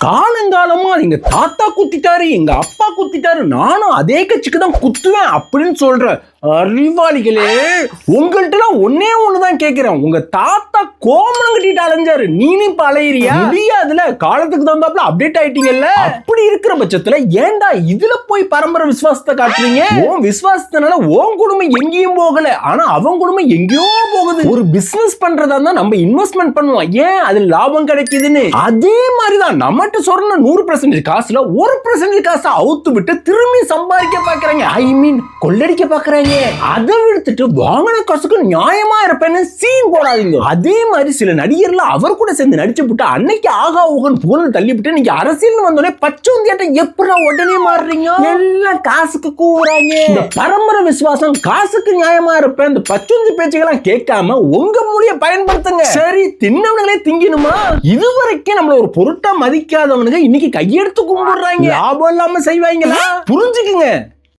காலங்காலமா எங்க தாத்தா குத்திட்டாரு, எங்க அப்பா குத்திட்டாரு, நானும் அதே கட்சிக்கு தான் குத்துவேன் அப்படின்னு சொல்ற அறிவாளிகளே, உங்கள்ட்ட ஒன்னே ஒண்ணுதான் கேட்கிறேன். உங்க தாத்தா கோமணம் கட்டிட்டு அலைஞ்சாரு, நீனும் இப்ப அலையிறியா? முடியாதுல, காலத்துக்கு தகுந்தாப்புல அப்டேட் ஆயிட்டீங்கல்ல. அப்படி இருக்கிற பட்சத்துல ஏன்டா இதுல போய் பரம்பரை விசுவாசத்தை காட்டுறீங்க? உன் விசுவாசத்தினால உன் குடும்பம் எங்கேயும் போகல, ஆனா அவன் குடும்பம் எங்கேயோ போகுது. ஒரு பிசினஸ் பண்றதா இருந்தா நம்ம இன்வெஸ்ட்மெண்ட் பண்ணுவோம், ஏன் அதுல லாபம் கிடைக்குதுன்னு. அதே மாதிரிதான் நம்மகிட்ட சொல்ற 100% காசுல 1% காசை அவுத்து விட்டு திரும்பி சம்பாதிக்க பாக்குறாங்க. ஐ மீன் கொள்ளடிக்க பாக்குறாங்க. அதை விடுத்துட்டு வாங்கின காசுக்கு நியாயமா இருப்பேன்னு சீன் போடாதீங்க. அதே மாதிரி சில நடிகர்ல அவர் கூட சேர்ந்து நடிச்சு விட்டு அன்னைக்கு ஆகா ஓகன் புகழ் தள்ளிவிட்டு நீங்க அரசியல் வந்தோடனே பச்சோந்தியாட்ட எப்படா உடனே மாறுறீங்க? எல்லாம் காசுக்கு கூறாங்க. இந்த பரம்பரை விசுவாசம் காசுக்கு நியாயமா இருப்பேன் இந்த பச்சோந்தி பேச்சுக்கெல்லாம் கேட்காம உங்க மொழிய பயன்படுத்துங்க. சரி, தின்னவனுங்களே திங்கணுமா? இதுவரைக்கும் நம்மள ஒரு பொருட்டா மதிக்காதவனுங்க இன்னைக்கு கையெடுத்து கும்பிடுறாங்க. லாபம் இல்லாம செய்வாங்களா? புரிஞ்சுக்குங்க.